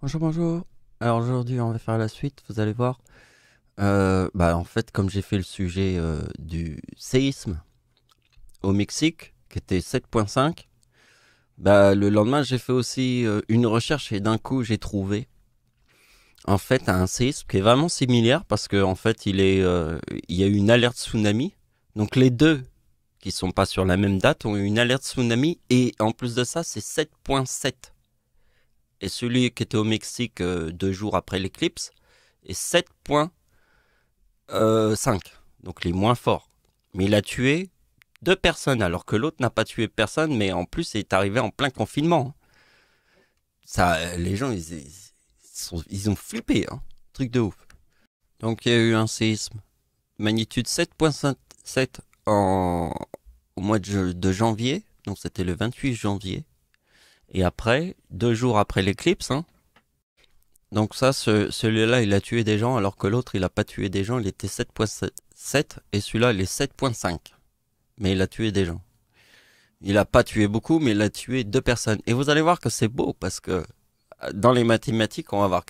Bonjour, bonjour. Alors aujourd'hui, on va faire la suite, vous allez voir. En fait, comme j'ai fait le sujet du séisme au Mexique, qui était 7,5, le lendemain, j'ai fait aussi une recherche et d'un coup, j'ai trouvé en fait un séisme qui est vraiment similaire parce que en fait, il y a eu une alerte tsunami. Donc les deux qui sont pas sur la même date ont eu une alerte tsunami et en plus de ça, c'est 7,7. Et celui qui était au Mexique 2 jours après l'éclipse est 7,5. Donc les moins forts. Mais il a tué 2 personnes alors que l'autre n'a pas tué personne, mais en plus il est arrivé en plein confinement. Ça, les gens ils ont flippé, hein. Truc de ouf. Donc il y a eu un séisme magnitude 7,7 au mois de janvier. Donc c'était le 28 janvier. Et après, 2 jours après l'éclipse, hein. Donc ça, celui-là, il a tué des gens, alors que l'autre, il a pas tué des gens, il était 7,7, et celui-là, il est 7,5. Mais il a tué des gens. Il a pas tué beaucoup, mais il a tué 2 personnes. Et vous allez voir que c'est beau, parce que dans les mathématiques, on va avoir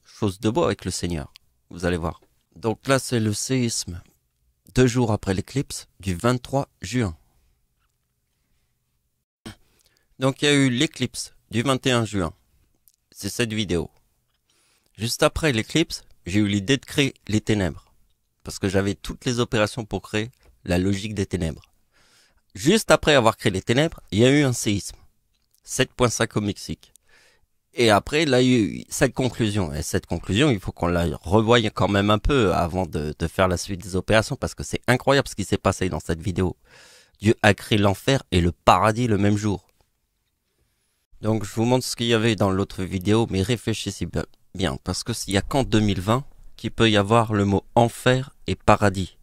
chose de beau avec le Seigneur. Vous allez voir. Donc là, c'est le séisme 2 jours après l'éclipse du 23 juin. Donc il y a eu l'éclipse du 21 juin. C'est cette vidéo. Juste après l'éclipse, j'ai eu l'idée de créer les ténèbres. Parce que j'avais toutes les opérations pour créer la logique des ténèbres. Juste après avoir créé les ténèbres, il y a eu un séisme. 7,5 au Mexique. Et après, là, il y a eu cette conclusion. Et cette conclusion, il faut qu'on la revoie quand même un peu avant de faire la suite des opérations. Parce que c'est incroyable ce qui s'est passé dans cette vidéo. Dieu a créé l'enfer et le paradis le même jour. Donc, je vous montre ce qu'il y avait dans l'autre vidéo, mais réfléchissez bien. Parce que s'il y a qu'en 2020 qu'il peut y avoir le mot enfer et paradis.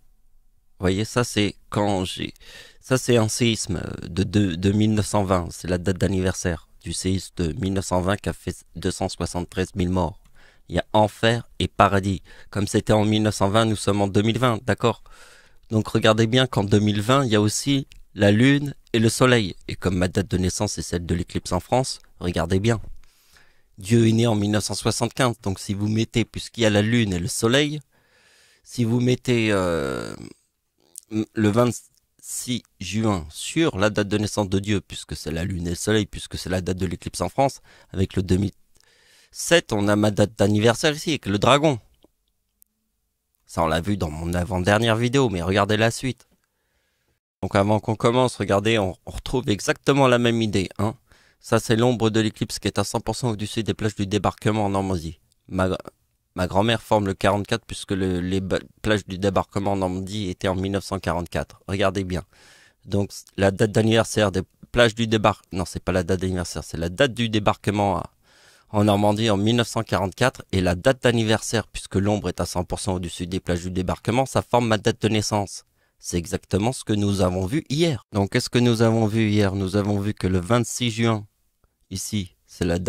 Vous voyez, ça c'est ça c'est un séisme de 1920. C'est la date d'anniversaire du séisme de 1920 qui a fait 273 000 morts. Il y a enfer et paradis. Comme c'était en 1920, nous sommes en 2020, d'accord? Donc regardez bien qu'en 2020, il y a aussi la lune et le soleil. Et comme ma date de naissance est celle de l'éclipse en France, regardez bien. Dieu est né en 1975, donc si vous mettez, puisqu'il y a la lune et le soleil, si vous mettez le 26 juin sur la date de naissance de Dieu, puisque c'est la lune et le soleil, puisque c'est la date de l'éclipse en France, avec le 2007, on a ma date d'anniversaire ici, avec le dragon. Ça, on l'a vu dans mon avant-dernière vidéo, mais regardez la suite. Donc avant qu'on commence, regardez, on retrouve exactement la même idée, hein. Ça, c'est l'ombre de l'éclipse qui est à 100% au-dessus des plages du débarquement en Normandie. Ma grand-mère forme le 44 puisque les plages du débarquement en Normandie étaient en 1944. Regardez bien. Donc la date d'anniversaire des plages du débarquement... Non, c'est pas la date d'anniversaire, c'est la date du débarquement en Normandie en 1944. Et la date d'anniversaire, puisque l'ombre est à 100% au-dessus des plages du débarquement, ça forme ma date de naissance. C'est exactement ce que nous avons vu hier. Donc qu'est-ce que nous avons vu hier? Nous avons vu que le 26 juin, ici, c'est la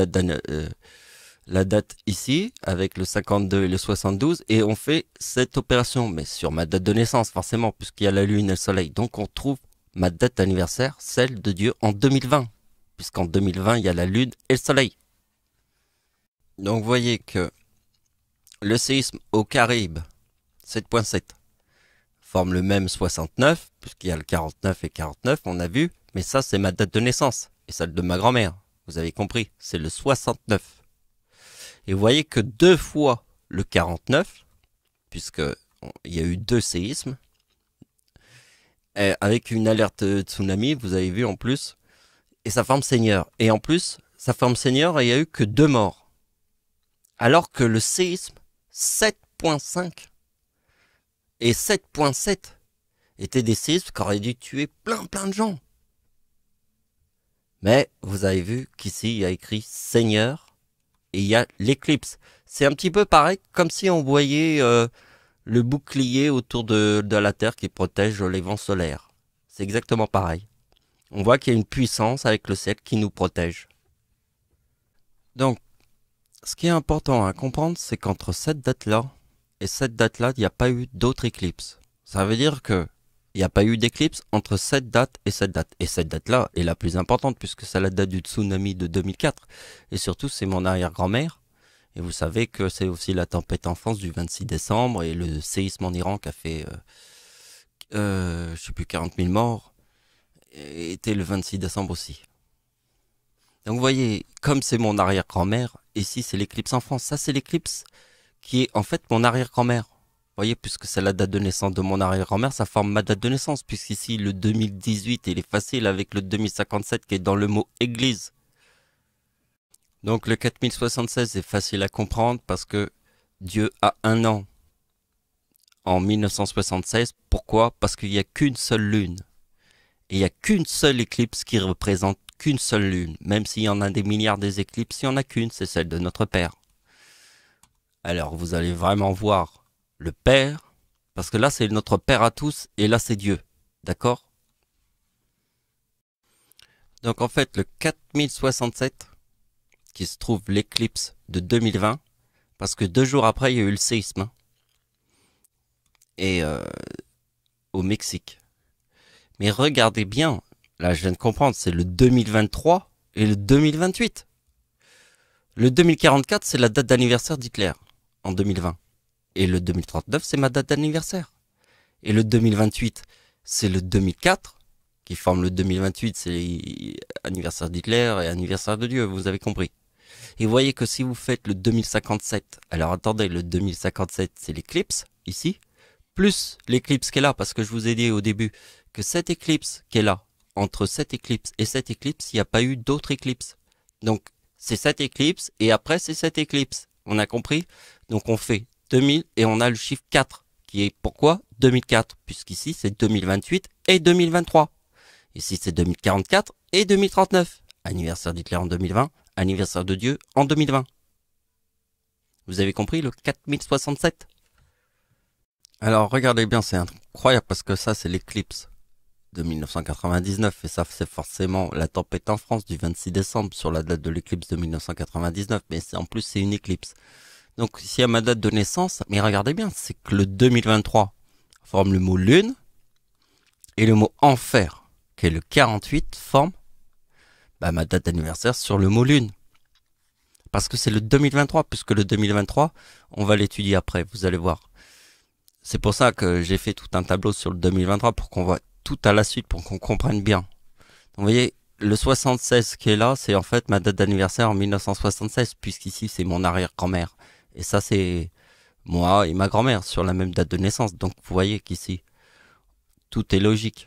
date ici, avec le 52 et le 72, et on fait cette opération, mais sur ma date de naissance, forcément, puisqu'il y a la lune et le soleil. Donc on trouve ma date d'anniversaire, celle de Dieu, en 2020, puisqu'en 2020, il y a la lune et le soleil. Donc vous voyez que le séisme aux Caraïbes, 7,7, forme le même 69, puisqu'il y a le 49 et 49, on a vu, mais ça c'est ma date de naissance, et celle de ma grand-mère, vous avez compris, c'est le 69. Et vous voyez que 2 fois le 49, puisque il y a eu 2 séismes, avec une alerte tsunami, vous avez vu en plus, et ça forme Seigneur. Et en plus, ça forme Seigneur et il n'y a eu que 2 morts. Alors que le séisme 7,5 et 7,7 étaient des séismes qui auraient dû tuer plein de gens. Mais vous avez vu qu'ici il y a écrit Seigneur et il y a l'éclipse. C'est un petit peu pareil, comme si on voyait le bouclier autour de la Terre qui protège les vents solaires. C'est exactement pareil. On voit qu'il y a une puissance avec le ciel qui nous protège. Donc, ce qui est important à comprendre, c'est qu'entre cette date-là et cette date-là, il n'y a pas eu d'autres éclipses. Ça veut dire que il n'y a pas eu d'éclipse entre cette date et cette date. Et cette date-là est la plus importante puisque c'est la date du tsunami de 2004. Et surtout, c'est mon arrière-grand-mère Et vous savez que c'est aussi la tempête en France du 26 décembre et le séisme en Iran qui a fait, je sais plus, 40 000 morts, était le 26 décembre aussi. Donc vous voyez, comme c'est mon arrière-grand-mère, ici c'est l'éclipse en France. Ça c'est l'éclipse qui est en fait mon arrière-grand-mère. Vous voyez, puisque c'est la date de naissance de mon arrière-grand-mère, ça forme ma date de naissance. Puisqu'ici le 2018, il est facile avec le 2057 qui est dans le mot église. Donc le 4076 est facile à comprendre parce que Dieu a un an en 1976. Pourquoi? Parce qu'il n'y a qu'une seule lune. Et il n'y a qu'une seule éclipse qui représente qu'une seule lune. Même s'il y en a des milliards des éclipses, il n'y en a qu'une, c'est celle de notre Père. Alors vous allez vraiment voir le Père, parce que là c'est notre Père à tous, et là c'est Dieu. D'accord? Donc en fait le 4067, qui se trouve l'éclipse de 2020, parce que 2 jours après il y a eu le séisme. Et au Mexique. Mais regardez bien, là je viens de comprendre, c'est le 2023 et le 2028. Le 2044 c'est la date d'anniversaire d'Hitler, en 2020. Et le 2039 c'est ma date d'anniversaire. Et le 2028 c'est le 2004, qui forme le 2028, c'est anniversaire d'Hitler et anniversaire de Dieu, vous avez compris. Et vous voyez que si vous faites le 2057, alors attendez, le 2057 c'est l'éclipse, ici, plus l'éclipse qui est là, parce que je vous ai dit au début que cette éclipse qui est là, entre cette éclipse et cette éclipse, il n'y a pas eu d'autre éclipse. Donc c'est cette éclipse et après c'est cette éclipse. On a compris? Donc on fait 2000 et on a le chiffre 4 qui est pourquoi 2004, puisqu'ici c'est 2028 et 2023. Ici c'est 2044 et 2039. Anniversaire d'Hitler en 2020, anniversaire de Dieu en 2020. Vous avez compris le 4067? Alors regardez bien, c'est incroyable parce que ça c'est l'éclipse de 1999 et ça c'est forcément la tempête en France du 26 décembre sur la date de l'éclipse de 1999, mais en plus c'est une éclipse. Donc ici à ma date de naissance, mais regardez bien, c'est que le 2023 forme le mot lune et le mot enfer, qui est le 48, forme ma date d'anniversaire sur le mot lune. Parce que c'est le 2023, puisque le 2023, on va l'étudier après, vous allez voir. C'est pour ça que j'ai fait tout un tableau sur le 2023 pour qu'on voit tout à la suite, pour qu'on comprenne bien. Donc, vous voyez, le 76 qui est là, c'est en fait ma date d'anniversaire en 1976, puisqu'ici c'est mon arrière-grand-mère. Et ça c'est moi et ma grand-mère sur la même date de naissance. Donc vous voyez qu'ici, tout est logique.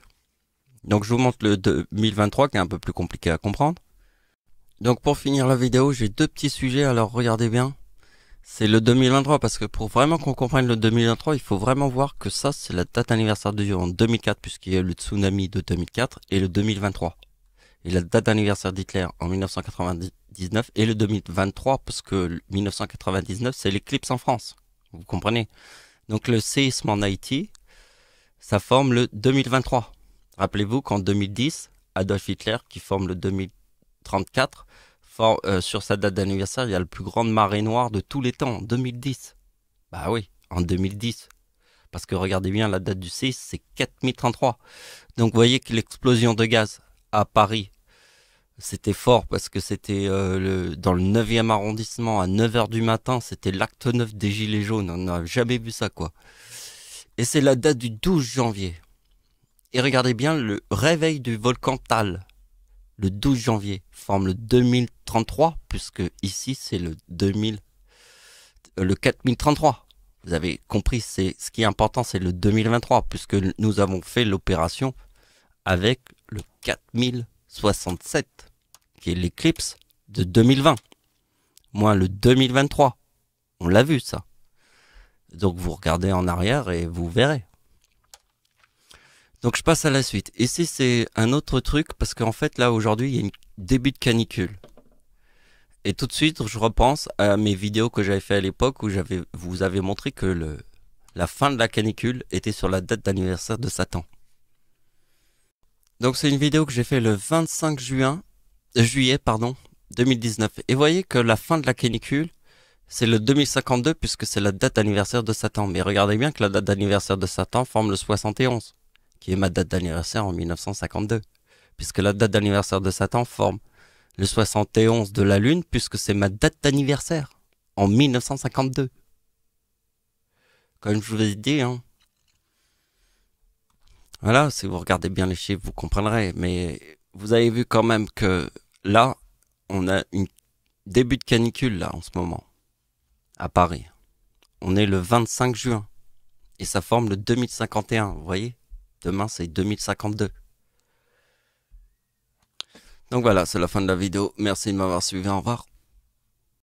Donc je vous montre le 2023 qui est un peu plus compliqué à comprendre. Donc pour finir la vidéo, j'ai 2 petits sujets, alors regardez bien. C'est le 2023 parce que pour vraiment qu'on comprenne le 2023, il faut vraiment voir que ça c'est la date anniversaire de Dieu en 2004 puisqu'il y a eu le tsunami de 2004 et le 2023. Et la date d'anniversaire d'Hitler en 1999 et le 2023 parce que 1999 c'est l'éclipse en France. Vous comprenez? Donc le séisme en Haïti, ça forme le 2023. Rappelez-vous qu'en 2010, Adolf Hitler qui forme le 2034, sur sa date d'anniversaire, il y a le plus grande marée noire de tous les temps, en 2010. Bah oui, en 2010. Parce que regardez bien, la date du séisme, c'est 4033. Donc vous voyez que l'explosion de gaz à Paris, c'était fort parce que c'était dans le 9e arrondissement, à 9h du matin, c'était l'acte 9 des Gilets jaunes. On n'a jamais vu ça, quoi. Et c'est la date du 12 janvier. Et regardez bien le réveil du volcan Tal. Le 12 janvier forme le 2033, puisque ici c'est le 4033. Vous avez compris, c'est ce qui est important, c'est le 2023, puisque nous avons fait l'opération avec le 4067, qui est l'éclipse de 2020, moins le 2023. On l'a vu ça. Donc vous regardez en arrière et vous verrez. Donc je passe à la suite. Ici c'est un autre truc parce qu'en fait là aujourd'hui il y a un début de canicule. Et tout de suite je repense à mes vidéos que j'avais fait à l'époque où vous avez montré que la fin de la canicule était sur la date d'anniversaire de Satan. Donc c'est une vidéo que j'ai fait le 25 juillet 2019. Et vous voyez que la fin de la canicule c'est le 2052 puisque c'est la date d'anniversaire de Satan. Mais regardez bien que la date d'anniversaire de Satan forme le 71. Qui est ma date d'anniversaire en 1952, puisque la date d'anniversaire de Satan forme le 71 de la Lune, puisque c'est ma date d'anniversaire. en 1952. Comme je vous ai dit, hein. Voilà, si vous regardez bien les chiffres, vous comprendrez. Mais vous avez vu quand même que là, on a un début de canicule là en ce moment à Paris. On est le 25 juin et ça forme le 2051. Vous voyez, demain c'est 2052. Donc voilà, c'est la fin de la vidéo. Merci de m'avoir suivi. Au revoir.